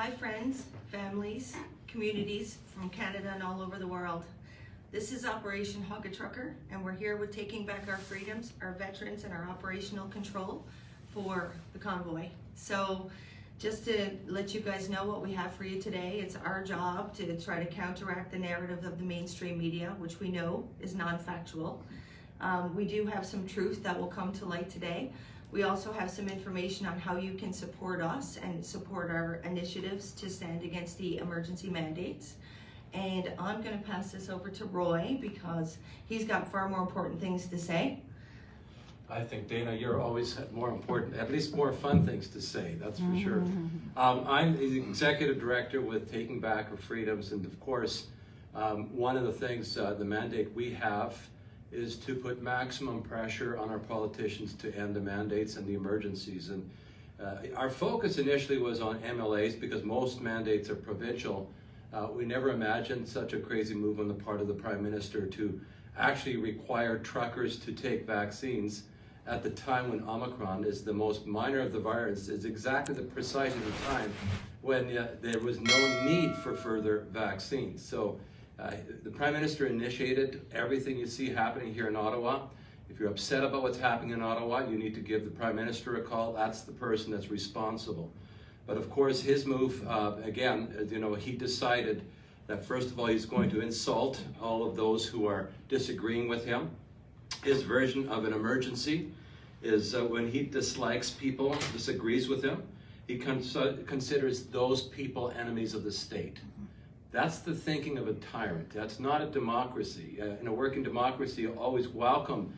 Hi friends, families, communities from Canada and all over the world. This is Operation Hug a Trucker, and we're here with Taking Back Our Freedoms, our veterans, and our operational control for the convoy. So just to let you guys know what we have for you today, it's our job to try to counteract the narrative of the mainstream media, which we know is non-factual. We do have some truth that will come to light today. We also have some information on how you can support us and support our initiatives to stand against the emergency mandates. And I'm going to pass this over to Roy because he's got far more important things to say. I think, Dana, you're always had more important, at least more fun things to say, that's for sure. I'm the executive director with Taking Back Our Freedoms, and of course, one of the things, the mandate we have is to put maximum pressure on our politicians to end the mandates and the emergencies. And our focus initially was on MLAs because most mandates are provincial. We never imagined such a crazy move on the part of the Prime Minister to actually require truckers to take vaccines at the time when Omicron is the most minor of the virus, is exactly the precisely the time when there was no need for further vaccines. So the Prime Minister initiated everything you see happening here in Ottawa. If you're upset about what's happening in Ottawa, you need to give the Prime Minister a call. That's the person that's responsible. But of course, his move, again, he decided that first of all, he's going to insult all of those who are disagreeing with him. His version of an emergency is when he dislikes people, disagrees with him, he considers those people enemies of the state. That's the thinking of a tyrant. That's not a democracy. In a working democracy, you always welcome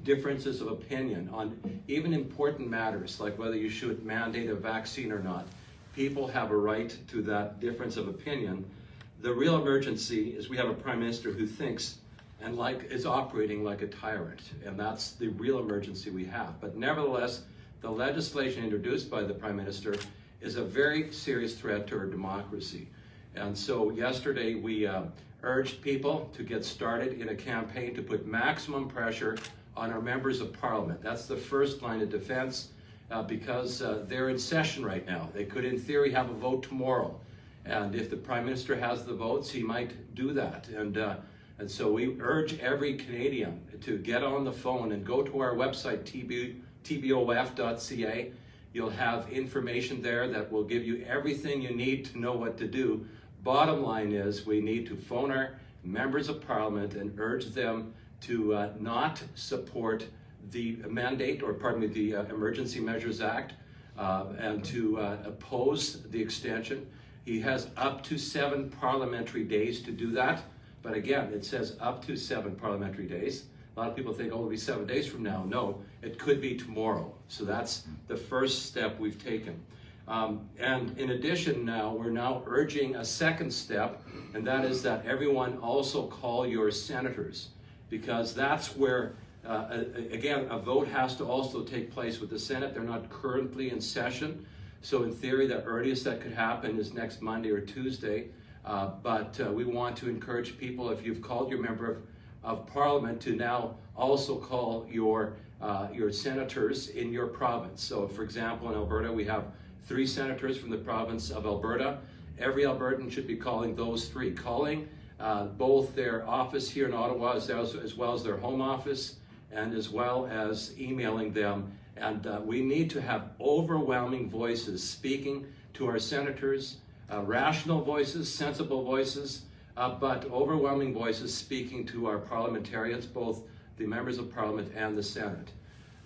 differences of opinion on even important matters, like whether you should mandate a vaccine or not. People have a right to that difference of opinion. The real emergency is we have a Prime Minister who thinks and is operating like a tyrant, and that's the real emergency we have. But nevertheless, the legislation introduced by the Prime Minister is a very serious threat to our democracy. And so yesterday we urged people to get started in a campaign to put maximum pressure on our members of Parliament. That's the first line of defense because they're in session right now. They could, in theory, have a vote tomorrow. And if the Prime Minister has the votes, he might do that. And so we urge every Canadian to get on the phone and go to our website, tbof.ca. You'll have information there that will give you everything you need to know what to do. Bottom line is we need to phone our members of Parliament and urge them to not support the mandate, or pardon me, the Emergency Measures Act, and to oppose the extension. He has up to 7 parliamentary days to do that. But again, it says up to 7 parliamentary days. A lot of people think, oh, it'll be 7 days from now. No, it could be tomorrow. So that's the first step we've taken. And in addition now, we're now urging a second step, and that is that everyone also call your senators, because that's where, again, a vote has to also take place with the Senate. They're not currently in session. So in theory, the earliest that could happen is next Monday or Tuesday. But we want to encourage people, if you've called your member of Parliament, to now also call your senators in your province. So for example, in Alberta, we have 3 senators from the province of Alberta. Every Albertan should be calling those 3, calling both their office here in Ottawa as well as their home office, and as well as emailing them. And we need to have overwhelming voices speaking to our senators, rational voices, sensible voices, but overwhelming voices speaking to our parliamentarians, both the members of Parliament and the Senate.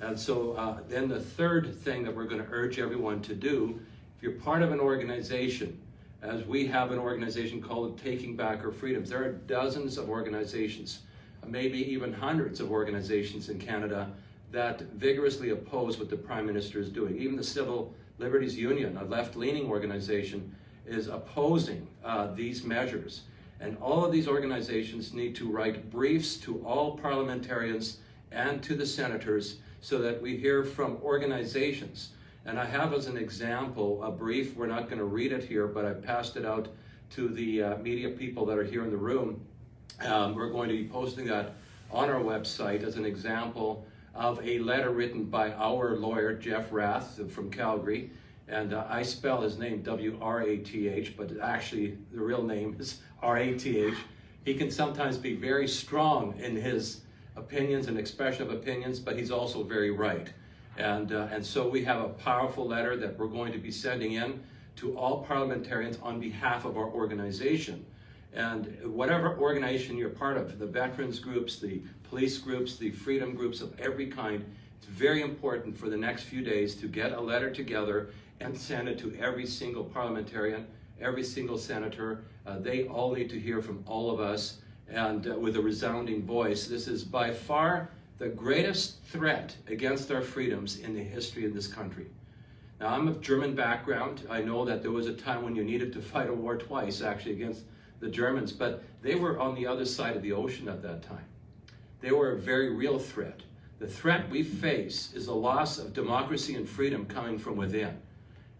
And so then the third thing that we're going to urge everyone to do, if you're part of an organization, as we have an organization called Taking Back Our Freedoms, there are dozens of organizations, maybe even hundreds of organizations in Canada that vigorously oppose what the Prime Minister is doing. Even the Civil Liberties Union, a left-leaning organization, is opposing these measures. And all of these organizations need to write briefs to all parliamentarians and to the senators so that we hear from organizations. And I have as an example a brief, we're not going to read it here, but I passed it out to the media people that are here in the room. We're going to be posting that on our website as an example of a letter written by our lawyer, Jeff Rath from Calgary. And I spell his name W-R-A-T-H, but actually the real name is R-A-T-H. He can sometimes be very strong in his opinions and expression of opinions, but he's also very right. And so we have a powerful letter that we're going to be sending in to all parliamentarians on behalf of our organization. And whatever organization you're part of, the veterans groups, the police groups, the freedom groups of every kind, it's very important for the next few days to get a letter together and send it to every single parliamentarian, every single senator. They all need to hear from all of us, and with a resounding voice. This is by far the greatest threat against our freedoms in the history of this country. Now, I'm of German background. I know that there was a time when you needed to fight a war twice, actually, against the Germans, but they were on the other side of the ocean at that time. They were a very real threat. The threat we face is the loss of democracy and freedom coming from within.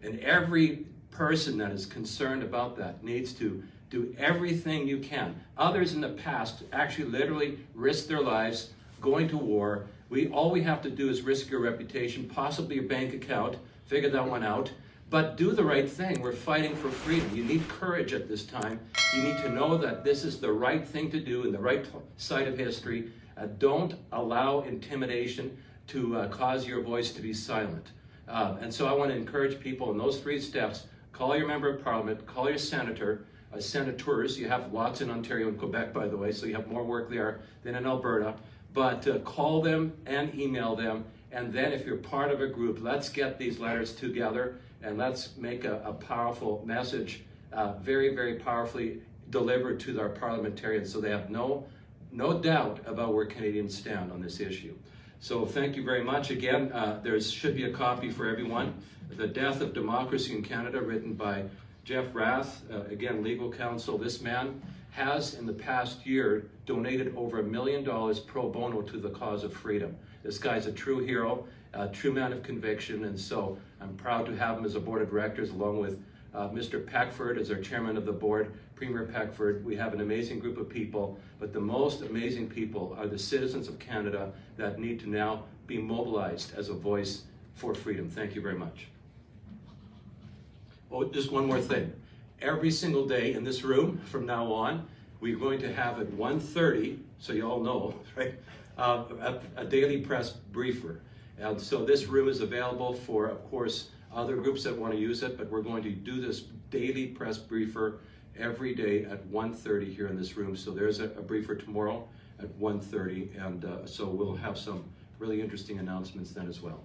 And every person that is concerned about that needs to do everything you can. Others in the past actually literally risked their lives going to war. All we have to do is risk your reputation, possibly your bank account, figure that one out, but do the right thing. We're fighting for freedom. You need courage at this time. You need to know that this is the right thing to do in the right side of history. Don't allow intimidation to cause your voice to be silent. And so I want to encourage people in those 3 steps. Call your member of parliament, call your senator, senators. You have lots in Ontario and Quebec, by the way, so you have more work there than in Alberta. But call them and email them. And then if you're part of a group, let's get these letters together and let's make a powerful message, very, very powerfully delivered to our parliamentarians so they have no doubt about where Canadians stand on this issue. So thank you very much. Again, there should be a copy for everyone. The Death of Democracy in Canada, written by Jeff Rath, again, legal counsel. This man has, in the past year, donated over $1 million pro bono to the cause of freedom. This guy's a true hero, a true man of conviction, and so I'm proud to have him as a board of directors, along with Mr. Peckford as our chairman of the board, Premier Peckford. We have an amazing group of people, but the most amazing people are the citizens of Canada that need to now be mobilized as a voice for freedom. Thank you very much. Oh, just one more thing. Every single day in this room from now on, we're going to have at 1:30, so you all know, right, a daily press briefer. And so this room is available for, of course, other groups that want to use it, but we're going to do this daily press briefer every day at 1:30 here in this room. So there's a briefer tomorrow at 1:30, and so we'll have some really interesting announcements then as well.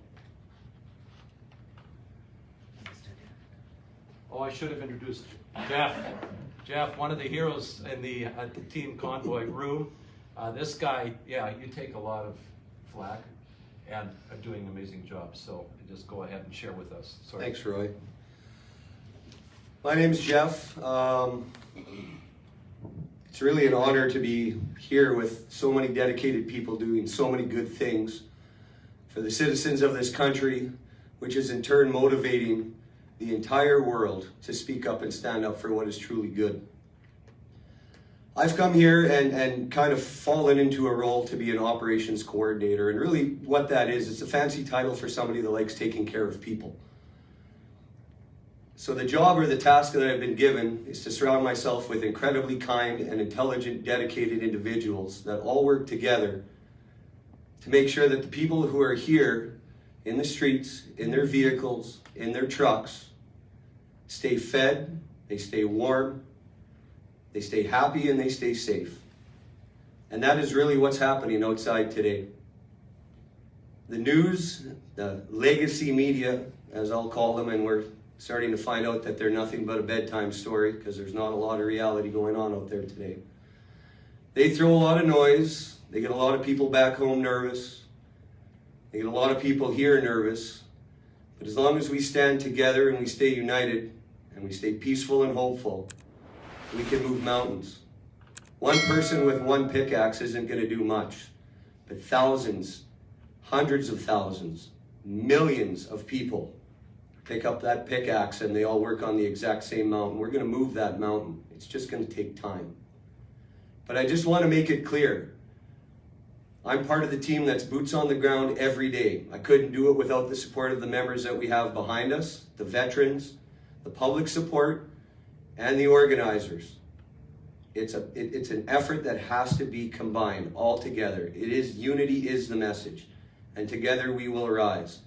Oh, I should have introduced Jeff. Jeff, one of the heroes in the Team Convoy room. This guy, yeah, you take a lot of flack and are doing an amazing job. So just go ahead and share with us. Sorry. Thanks, Roy. My name is Jeff. It's really an honor to be here with so many dedicated people doing so many good things for the citizens of this country, which is in turn motivating the entire world to speak up and stand up for what is truly good. I've come here and kind of fallen into a role to be an operations coordinator, and really what that is, it's a fancy title for somebody that likes taking care of people. So the job or the task that I've been given is to surround myself with incredibly kind and intelligent, dedicated individuals that all work together to make sure that the people who are here in the streets, in their vehicles, in their trucks, stay fed, they stay warm, they stay happy, and they stay safe. And that is really what's happening outside today. The news, the legacy media, as I'll call them, and we're starting to find out that they're nothing but a bedtime story because there's not a lot of reality going on out there today. They throw a lot of noise. They get a lot of people back home nervous. They get a lot of people here nervous. But as long as we stand together and we stay united and we stay peaceful and hopeful, we can move mountains. One person with one pickaxe isn't going to do much, but thousands, hundreds of thousands, millions of people pick up that pickaxe and they all work on the exact same mountain. We're going to move that mountain. It's just going to take time. But I just want to make it clear, I'm part of the team that's boots on the ground every day. I couldn't do it without the support of the members that we have behind us, the veterans, the public support, and the organizers. It's an effort that has to be combined all together. Unity is the message, and together we will rise.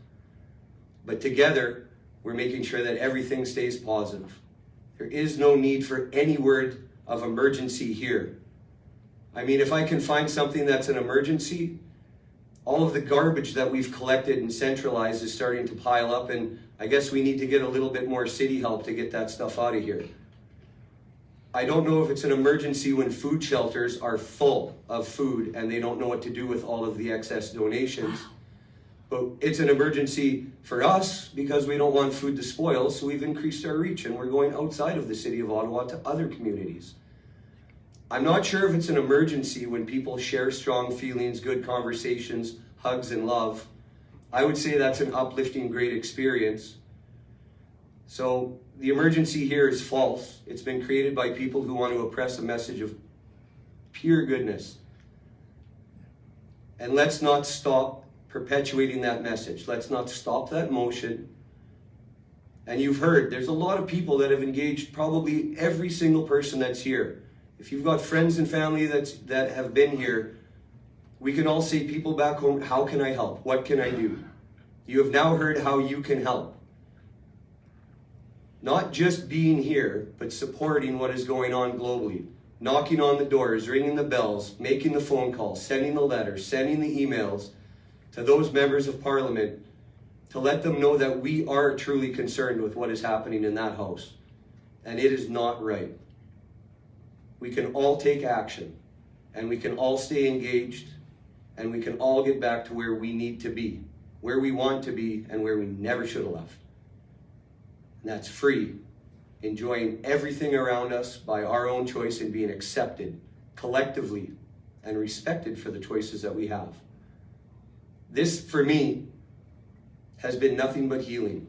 But together, we're making sure that everything stays positive. There is no need for any word of emergency here. I mean, if I can find something that's an emergency, all of the garbage that we've collected and centralized is starting to pile up, and I guess we need to get a little bit more city help to get that stuff out of here. I don't know if it's an emergency when food shelters are full of food and they don't know what to do with all of the excess donations. But it's an emergency for us because we don't want food to spoil, so we've increased our reach and we're going outside of the city of Ottawa to other communities. I'm not sure if it's an emergency when people share strong feelings, good conversations, hugs and love. I would say that's an uplifting, great experience. So the emergency here is false. It's been created by people who want to oppress a message of pure goodness. And let's not stop perpetuating that message. Let's not stop that motion. And you've heard, there's a lot of people that have engaged, probably every single person that's here. If you've got friends and family that have been here, we can all say, people back home, how can I help? What can I do? You have now heard how you can help. Not just being here, but supporting what is going on globally. Knocking on the doors, ringing the bells, making the phone calls, sending the letters, sending the emails to those members of Parliament to let them know that we are truly concerned with what is happening in that house. And it is not right. We can all take action, and we can all stay engaged, and we can all get back to where we need to be, where we want to be, and where we never should have left. And that's free, enjoying everything around us by our own choice and being accepted collectively and respected for the choices that we have. This, for me, has been nothing but healing.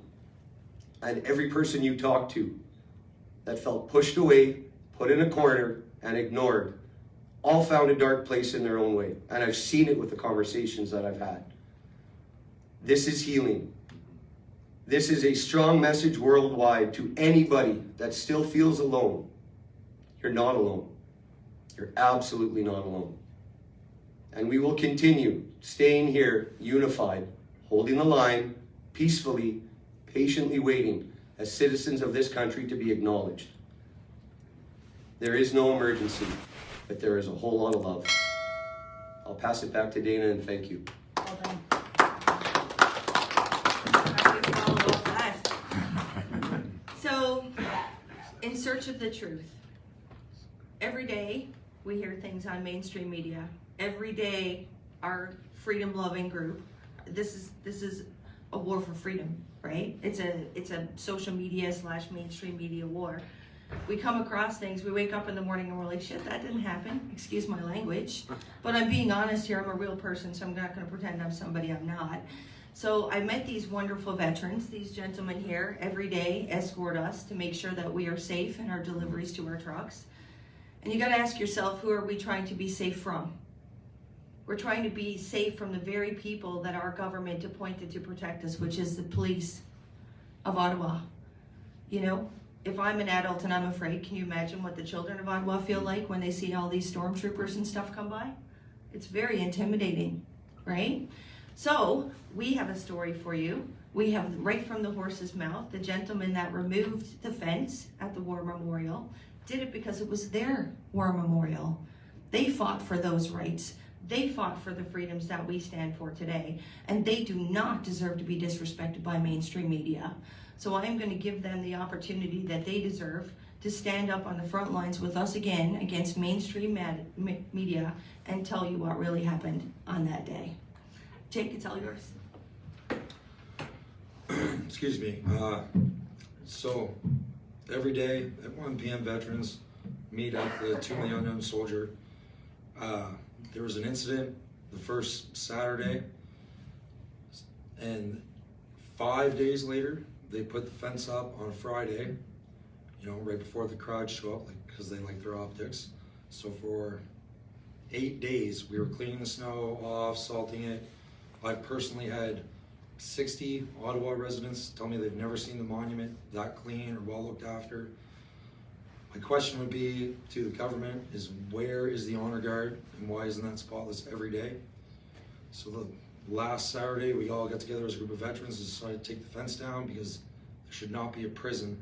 And every person you talk to that felt pushed away, put in a corner, and ignored, all found a dark place in their own way. And I've seen it with the conversations that I've had. This is healing. This is a strong message worldwide to anybody that still feels alone. You're not alone. You're absolutely not alone. And we will continue staying here, unified, holding the line, peacefully, patiently waiting as citizens of this country to be acknowledged. There is no emergency, but there is a whole lot of love. I'll pass it back to Dana, and thank you. Well done. So, in search of the truth, every day we hear things on mainstream media. Every day our freedom-loving group, this is a war for freedom, right? It's a social media / mainstream media war. We come across things, we wake up in the morning and we're like, shit, that didn't happen. Excuse my language. But I'm being honest here, I'm a real person, so I'm not gonna pretend I'm somebody I'm not. So I met these wonderful veterans, these gentlemen here, every day escort us to make sure that we are safe in our deliveries to our trucks. And you gotta ask yourself, who are we trying to be safe from? We're trying to be safe from the very people that our government appointed to protect us, which is the police of Ottawa. You know, if I'm an adult and I'm afraid, can you imagine what the children of Ottawa feel like when they see all these stormtroopers and stuff come by? It's very intimidating, right? So we have a story for you. We have right from the horse's mouth, the gentleman that removed the fence at the War Memorial did it because it was their War Memorial. They fought for those rights. They fought for the freedoms that we stand for today, and they do not deserve to be disrespected by mainstream media. So I am going to give them the opportunity that they deserve to stand up on the front lines with us again against mainstream media and tell you what really happened on that day. Jake, it's all yours. Excuse me. So every day at 1 p.m. veterans meet at the Tomb of the Unknown Soldier. There was an incident the first Saturday, and 5 days later, they put the fence up on Friday, you know, right before the crowd show up, like, because they like their optics. So for 8 days. We were cleaning the snow off, salting it. I've personally had 60 Ottawa residents tell me they've never seen the monument that clean or well looked after. My question would be to the government is, where is the honor guard and why isn't that spotless every day? So the last Saturday we all got together as a group of veterans and decided to take the fence down because there should not be a prison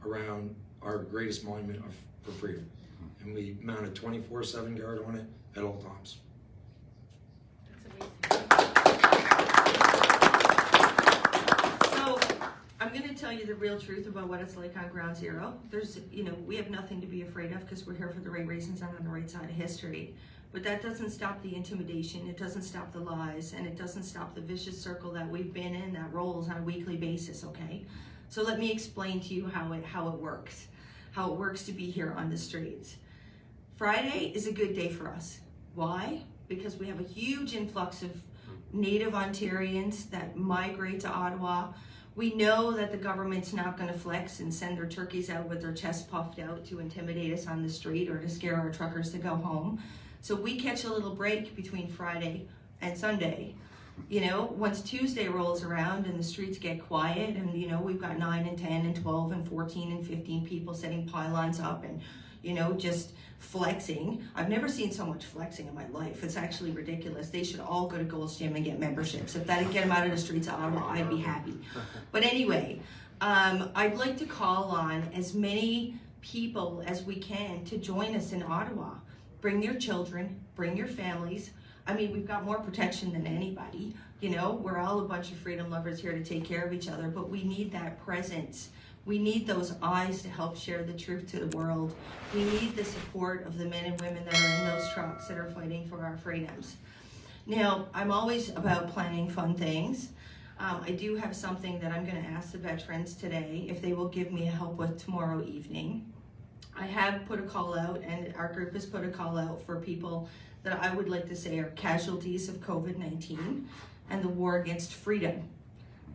around our greatest monument for freedom. And we mounted 24/7 guard on it at all times. So I'm going to tell you the real truth about what it's like on Ground Zero. We have nothing to be afraid of because we're here for the right reasons and on the right side of history. But that doesn't stop the intimidation, it doesn't stop the lies, and it doesn't stop the vicious circle that we've been in that rolls on a weekly basis, okay? So let me explain to you how it works to be here on the streets. Friday is a good day for us. Why? Because we have a huge influx of native Ontarians that migrate to Ottawa. We know that the government's not going to flex and send their turkeys out with their chests puffed out to intimidate us on the street or to scare our truckers to go home. So we catch a little break between Friday and Sunday. Once Tuesday rolls around and the streets get quiet and, we've got 9 and 10 and 12 and 14 and 15 people setting pylons up and, just flexing. I've never seen so much flexing in my life. It's actually ridiculous. They should all go to Gold's Gym and get memberships. If that'd get them out of the streets of Ottawa, I'd be happy. But anyway, I'd like to call on as many people as we can to join us in Ottawa. Bring your children, bring your families. I mean, we've got more protection than anybody. We're all a bunch of freedom lovers here to take care of each other, but we need that presence. We need those eyes to help share the truth to the world. We need the support of the men and women that are in those trucks that are fighting for our freedoms. Now, I'm always about planning fun things. I do have something that I'm going to ask the veterans today if they will give me a help with tomorrow evening. I have put a call out, and our group has put a call out for people that I would like to say are casualties of COVID-19 and the war against freedom,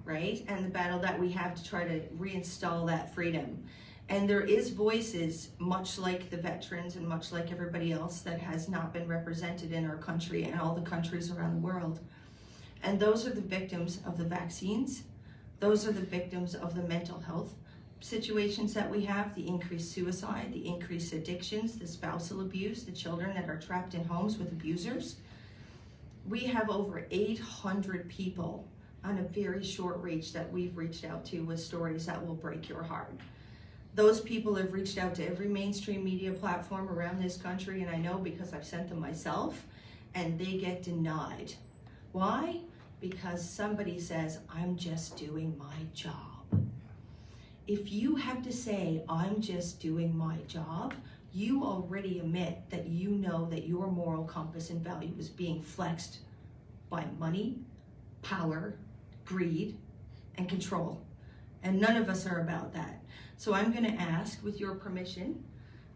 right? And the battle that we have to try to reinstall that freedom. And there is voices, much like the veterans and much like everybody else, that has not been represented in our country and all the countries around the world. And those are the victims of the vaccines. Those are the victims of the mental health situations that we have, the increased suicide, the increased addictions, the spousal abuse, the children that are trapped in homes with abusers. We have over 800 people on a very short reach that we've reached out to with stories that will break your heart. Those people have reached out to every mainstream media platform around this country, and I know because I've sent them myself, and they get denied. Why? Because somebody says, I'm just doing my job. If you have to say, I'm just doing my job, you already admit that you know that your moral compass and value is being flexed by money, power, greed, and control. And none of us are about that. So I'm gonna ask, with your permission,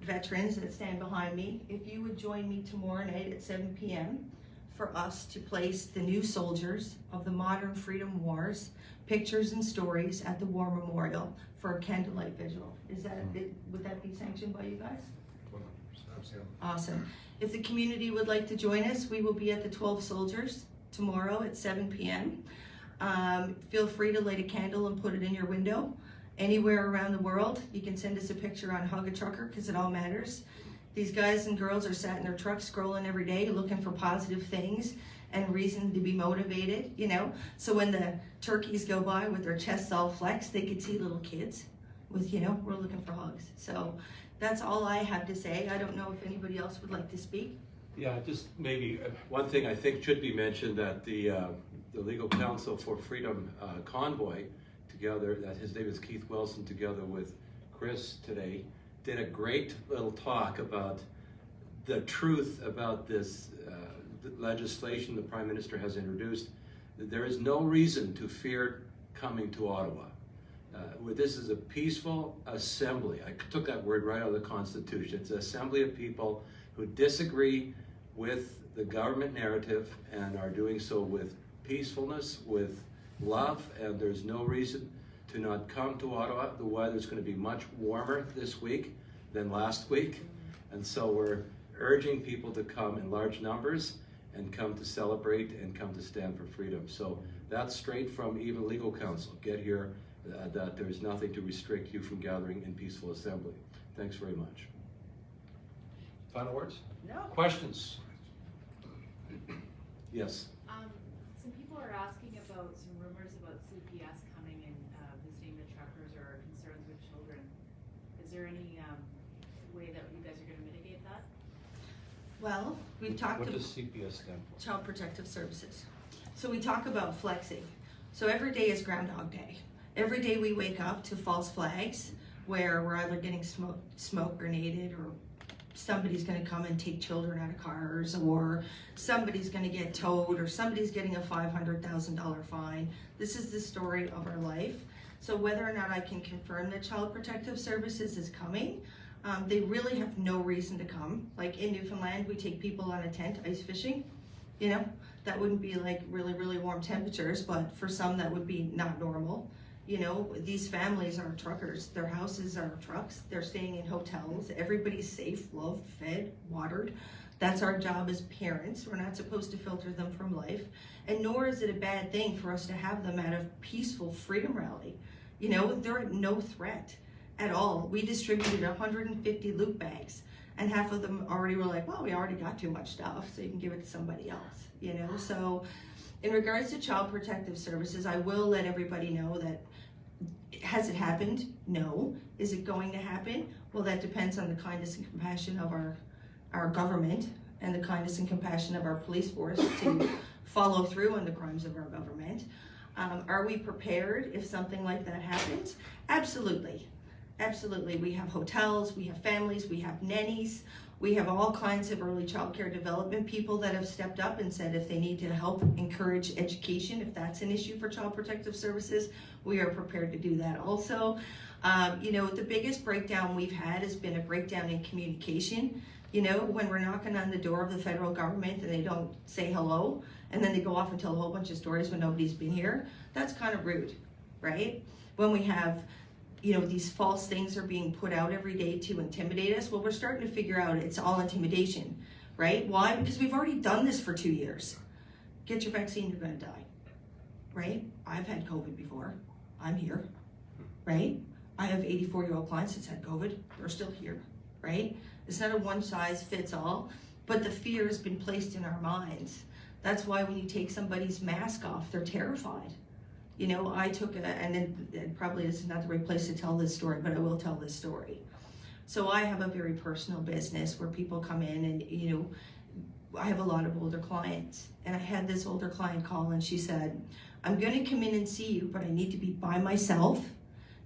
veterans that stand behind me, if you would join me tomorrow night at 7 p.m. for us to place the new soldiers of the modern freedom wars, pictures and stories at the War Memorial for a candlelight vigil. Would that be sanctioned by you guys? Awesome. If the community would like to join us, we will be at the 12 Soldiers tomorrow at 7 p.m. Feel free to light a candle and put it in your window. Anywhere around the world, you can send us a picture on Hug a Trucker because it all matters. These guys and girls are sat in their trucks scrolling every day looking for positive things and reason to be motivated, So when the turkeys go by with their chests all flexed, they could see little kids with, we're looking for hugs. So that's all I have to say. I don't know if anybody else would like to speak. Yeah, just maybe one thing I think should be mentioned, that the Legal Counsel for Freedom Convoy, together, that his name is Keith Wilson, together with Chris today, did a great little talk about the truth about this legislation the Prime Minister has introduced. There is no reason to fear coming to Ottawa. This is a peaceful assembly. I took that word right out of the Constitution. It's an assembly of people who disagree with the government narrative and are doing so with peacefulness, with love, and there's no reason to not come to Ottawa. The weather's going to be much warmer this week than last week, and so we're urging people to come in large numbers and come to celebrate and come to stand for freedom. So that's straight from even legal counsel. Get here, that there's nothing to restrict you from gathering in peaceful assembly. Thanks very much. Final words? No. Questions? Yes. Some people are asking about some rumors about CPS coming and visiting the truckers or concerns with children. Is there any way that you guys are going to mitigate that? Well, we've talked What about does CPS stand for? Child Protective Services. So we talk about flexing. So every day is Groundhog Day. Every day we wake up to false flags where we're either getting smoke grenaded, or somebody's going to come and take children out of cars, or somebody's going to get towed, or somebody's getting a $500,000 fine. This is the story of our life. So whether or not I can confirm that Child Protective Services is coming, they really have no reason to come. Like in Newfoundland, we take people on a tent ice fishing. You know, that wouldn't be like really, really warm temperatures, but for some that would be not normal. You know, these families are truckers. Their houses are trucks. They're staying in hotels. Everybody's safe, loved, fed, watered. That's our job as parents. We're not supposed to filter them from life. And nor is it a bad thing for us to have them at a peaceful freedom rally. You know, they're at no threat at all. We distributed 150 loot bags, and half of them already were like, well, we already got too much stuff, so you can give it to somebody else, you know? So in regards to Child Protective Services, I will let everybody know that, has it happened? No. Is it going to happen? Well, that depends on the kindness and compassion of our government and the kindness and compassion of our police force to follow through on the crimes of our government. Are we prepared if something like that happens? Absolutely. Absolutely. We have hotels, we have families, we have nannies, we have all kinds of early child care development people that have stepped up and said if they need to help encourage education, if that's an issue for Child Protective Services, we are prepared to do that also. You know, the biggest breakdown we've had has been a breakdown in communication. You know, when we're knocking on the door of the federal government and they don't say hello, and then they go off and tell a whole bunch of stories when nobody's been here, that's kind of rude, right? When we have, you know, these false things are being put out every day to intimidate us, well, we're starting to figure out it's all intimidation, right? Why? Because we've already done this for 2 years. Get your vaccine, you're gonna die, right? I've had COVID before, I'm here, right? I have 84-year-old clients that's had COVID, they're still here, right? It's not a one size fits all, but the fear has been placed in our minds. That's why when you take somebody's mask off, they're terrified. You know, I took and then probably this is not the right place to tell this story, but I will tell this story. So I have a very personal business where people come in and, you know, I have a lot of older clients. And I had this older client call and she said, I'm gonna come in and see you, but I need to be by myself.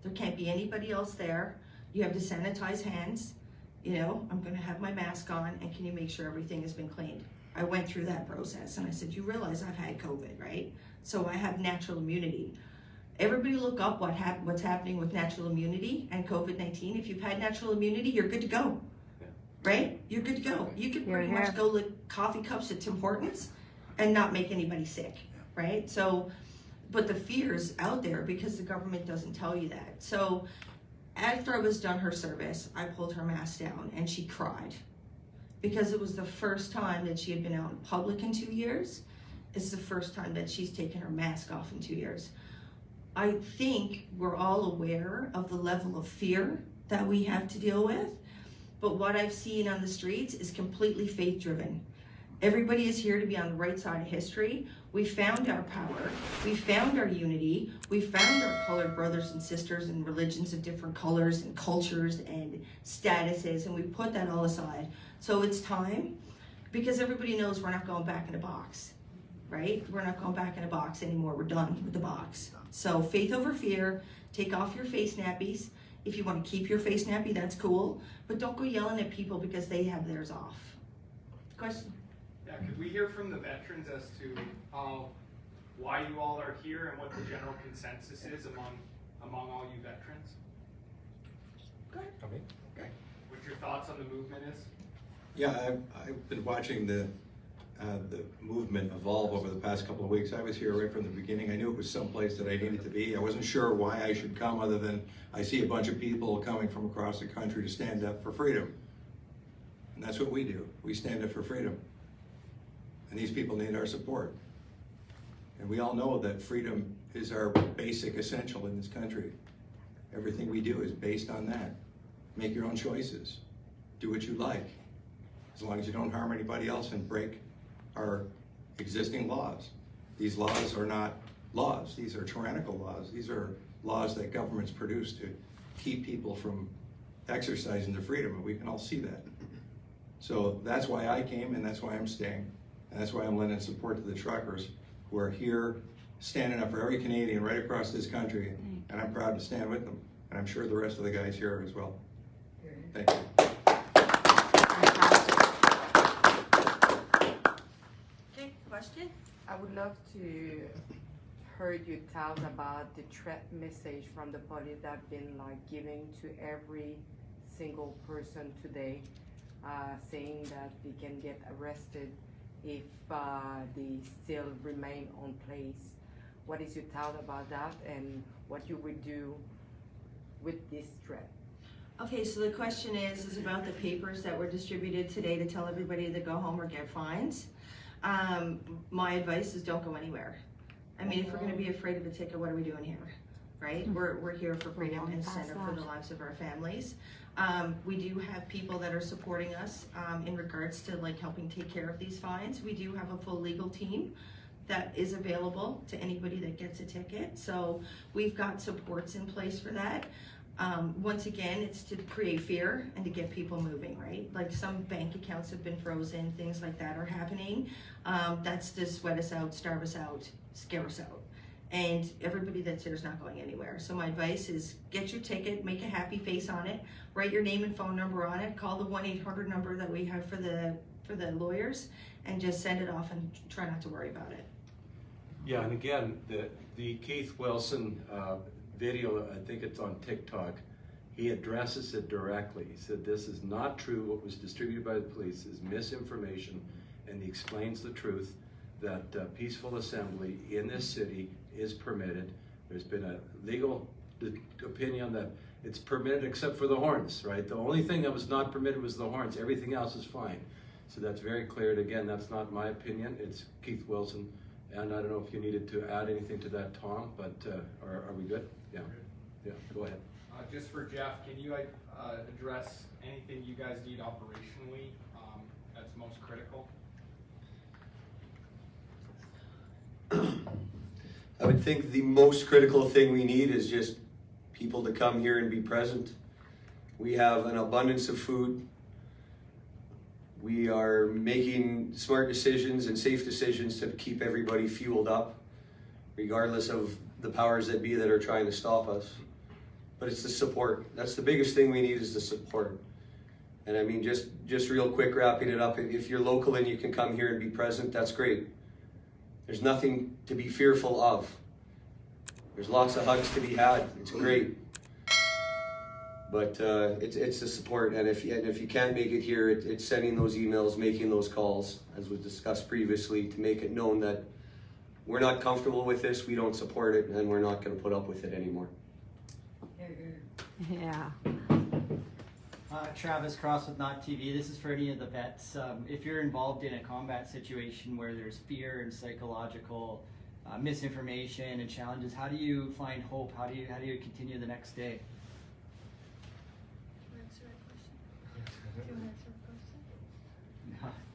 There can't be anybody else there. You have to sanitize hands. You know, I'm gonna have my mask on, and can you make sure everything has been cleaned? I went through that process and I said, you realize I've had COVID, right? So I have natural immunity. Everybody look up what's happening with natural immunity and COVID-19. If you've had natural immunity, you're good to go, right? You're good to go. You could pretty much go lick coffee cups at Tim Hortons and not make anybody sick, right? So, but the fear's out there because the government doesn't tell you that. So after I was done her service, I pulled her mask down and she cried because it was the first time that she had been out in public in 2 years. It's the first time that she's taken her mask off in 2 years. I think we're all aware of the level of fear that we have to deal with, but what I've seen on the streets is completely faith-driven. Everybody is here to be on the right side of history. We found our power, we found our unity, we found our colored brothers and sisters and religions of different colors and cultures and statuses, and we put that all aside. So it's time, because everybody knows we're not going back in a box, right? We're not going back in a box anymore, we're done with the box. So faith over fear, take off your face nappies. If you want to keep your face nappy, that's cool, but don't go yelling at people because they have theirs off. Question? Yeah, could we hear from the veterans as to why you all are here and what the general consensus is among all you veterans? Go ahead. Okay. What your thoughts on the movement is? Yeah, I've been watching the movement evolve over the past couple of weeks. I was here right from the beginning. I knew it was someplace that I needed to be. I wasn't sure why I should come other than I see a bunch of people coming from across the country to stand up for freedom. And that's what we do. We stand up for freedom. And these people need our support. And we all know that freedom is our basic essential in this country. Everything we do is based on that. Make your own choices. Do what you like, as long as you don't harm anybody else and break our existing laws. These laws are not laws. These are tyrannical laws. These are laws that governments produce to keep people from exercising their freedom, and we can all see that. So that's why I came, and that's why I'm staying, and that's why I'm lending support to the truckers who are here standing up for every Canadian right across this country, and I'm proud to stand with them, and I'm sure the rest of the guys here are as well. Thank you. Okay, question? I would love to hear you tell about the threat message from the police that have been like giving to every single person today, saying that they can get arrested if they still remain on place. What is your thought about that, and what you would do with this threat? Okay, so the question is about the papers that were distributed today to tell everybody to go home or get fines. My advice is don't go anywhere. I mean, if we're gonna be afraid of a ticket, what are we doing here, right? We're here for freedom and stand up for the lives of our families. We do have people that are supporting us in regards to like helping take care of these fines. We do have a full legal team that is available to anybody that gets a ticket. So we've got supports in place for that. Once again, it's to create fear and to get people moving, right? Like some bank accounts have been frozen, things like that are happening. That's to sweat us out, starve us out, scare us out. And everybody that's here is not going anywhere. So my advice is get your ticket, make a happy face on it, write your name and phone number on it, call the 1-800 number that we have for the lawyers, and just send it off and try not to worry about it. Yeah, and again, the Keith Wilson video, I think it's on TikTok, he addresses it directly. He said this is not true. What was distributed by the police is misinformation, and he explains the truth that peaceful assembly in this city is permitted. There's been a legal opinion that it's permitted except for the horns, right? The only thing that was not permitted was the horns. Everything else is fine. So that's very clear. And again, that's not my opinion. It's Keith Wilson. And I don't know if you needed to add anything to that, Tom, but are we good? Yeah. Yeah, go ahead. Just for Jeff, can you address anything you guys need operationally that's most critical? I would think the most critical thing we need is just people to come here and be present. We have an abundance of food. We are making smart decisions and safe decisions to keep everybody fueled up, regardless of the powers that be that are trying to stop us. But it's the support. That's the biggest thing we need, is the support. And I mean, just real quick, wrapping it up, if you're local and you can come here and be present, that's great. There's nothing to be fearful of. There's lots of hugs to be had. It's great. But it's the support, and if you can't make it here, it's sending those emails, making those calls, as was discussed previously, to make it known that we're not comfortable with this, we don't support it, and we're not going to put up with it anymore. Yeah. Travis Cross with Not TV. This is for any of the vets. If you're involved in a combat situation where there's fear and psychological misinformation and challenges, how do you find hope? How do you continue the next day?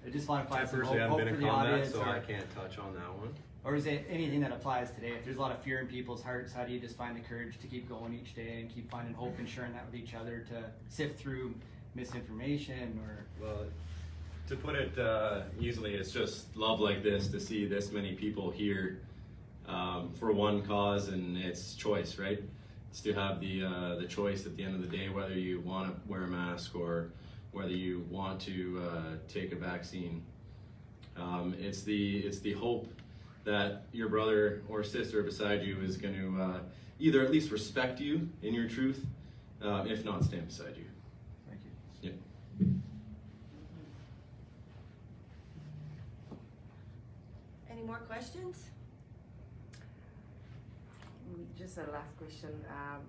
I just want to I find some personally hope haven't for been in the combat, audience, so or, I can't touch on that one. or is it anything that applies today? If there's a lot of fear in people's hearts, how do you just find the courage to keep going each day and keep finding hope and sharing that with each other to sift through misinformation? Or Well, to put it easily, it's just love like this, to see this many people here for one cause, and it's choice, right? It's to have the choice at the end of the day, whether you want to wear a mask or whether you want to take a vaccine. It's the hope that your brother or sister beside you is going to either at least respect you in your truth, if not stand beside you. thank you. Yeah. Any more questions? Just a last question.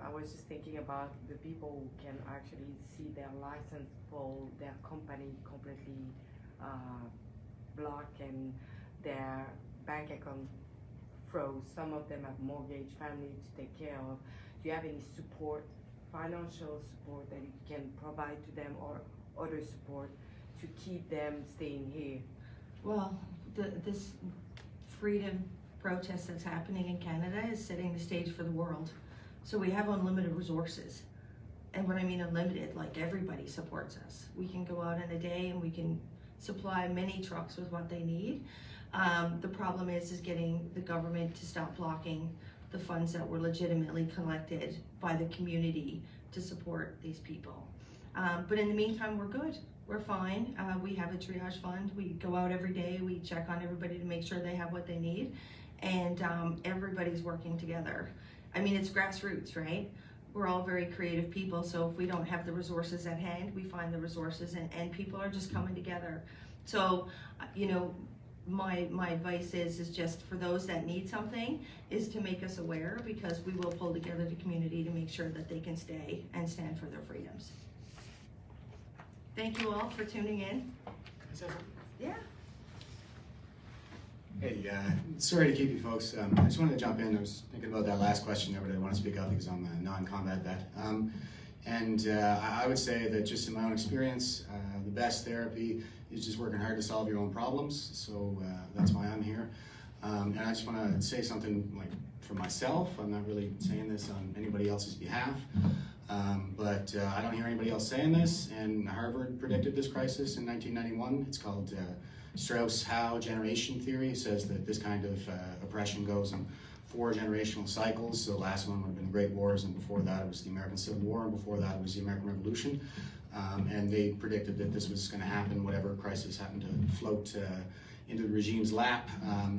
I was just thinking about the people who can actually see their license for their company completely blocked and their bank account froze. Some of them have mortgage, family to take care of. Do you have any support, financial support that you can provide to them, or other support to keep them staying here? Well, this freedom protest that's happening in Canada is setting the stage for the world. So we have unlimited resources. And when I mean unlimited, like everybody supports us. We can go out in a day and we can supply many trucks with what they need. The problem is getting the government to stop blocking the funds that were legitimately collected by the community to support these people. But in the meantime, we're good. We're fine. We have a triage fund. We go out every day. We check on everybody to make sure they have what they need. And everybody's working together. I mean, it's grassroots, right? We're all very creative people, so if we don't have the resources at hand, we find the resources, and people are just coming together. So, you know, my advice is just for those that need something, is to make us aware, because we will pull together the community to make sure that they can stay and stand for their freedoms. Thank you all for tuning in. Yeah. Hey, sorry to keep you folks. I just wanted to jump in. I was thinking about that last question there, but I didn't want to speak up because I'm a non-combat vet. I would say that just in my own experience, the best therapy is just working hard to solve your own problems. So that's why I'm here. And I just want to say something like for myself. I'm not really saying this on anybody else's behalf. But I don't hear anybody else saying this, and Harvard predicted this crisis in 1991. It's called Strauss-Howe generation theory. It says that this kind of oppression goes in 4 generational cycles. So the last one would have been the Great Wars, and before that it was the American Civil War, and before that it was the American Revolution. And they predicted that this was going to happen, whatever crisis happened to float into the regime's lap.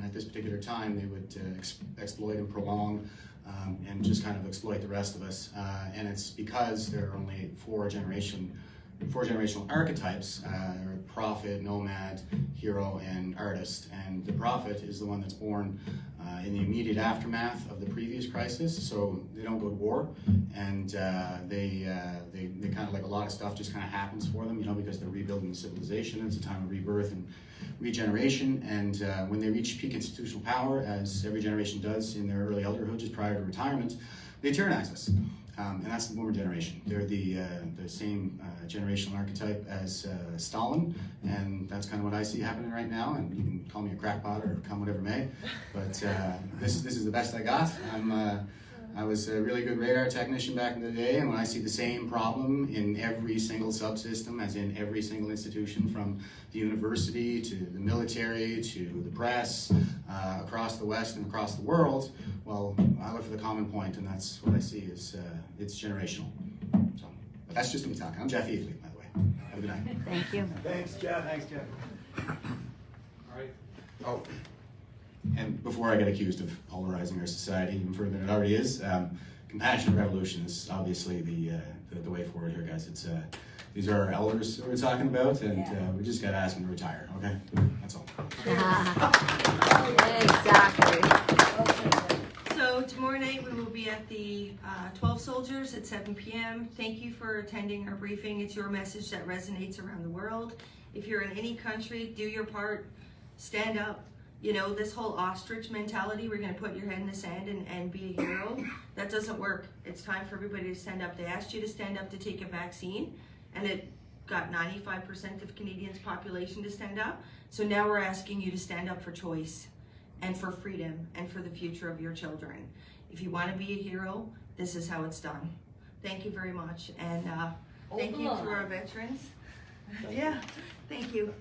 At this particular time, they would exploit and prolong and just kind of exploit the rest of us. And it's because there are only 4 generational archetypes, prophet, nomad, hero, and artist. And the prophet is the one that's born in the immediate aftermath of the previous crisis. So they don't go to war, and they kind of, like, a lot of stuff just kind of happens for them, you know, because they're rebuilding the civilization. It's a time of rebirth and regeneration. And when they reach peak institutional power, as every generation does in their early elderhood, just prior to retirement, they tyrannize us. And that's the boomer generation. They're the same generational archetype as Stalin, and that's kind of what I see happening right now. And you can call me a crackpot or come whatever may, but this is the best I got. I was a really good radar technician back in the day, and when I see the same problem in every single subsystem, as in every single institution, from the university to the military to the press, across the West and across the world, well, I look for the common point, and that's what I see is it's generational. So, but that's just me talking. I'm Jeff Easley, by the way. Have a good night. Thank you. Thanks, Jeff. Thanks, Jeff. All right. Oh, and before I get accused of polarizing our society even further than it already is, compassionate revolution is obviously the way forward here, guys. It's these are our elders that we're talking about, and we just got to ask them to retire. Okay, that's all. Exactly. So tomorrow night we will be at the 12 Soldiers at 7 p.m. Thank you for attending our briefing. It's your message that resonates around the world. If you're in any country, do your part, stand up. You know, this whole ostrich mentality, we're going to put your head in the sand and be a hero, that doesn't work. It's time for everybody to stand up. They asked you to stand up to take a vaccine, and it got 95% of Canadians' population to stand up. So now we're asking you to stand up for choice and for freedom and for the future of your children. If you want to be a hero, this is how it's done. Thank you very much, and thank you to our veterans. Yeah, thank you.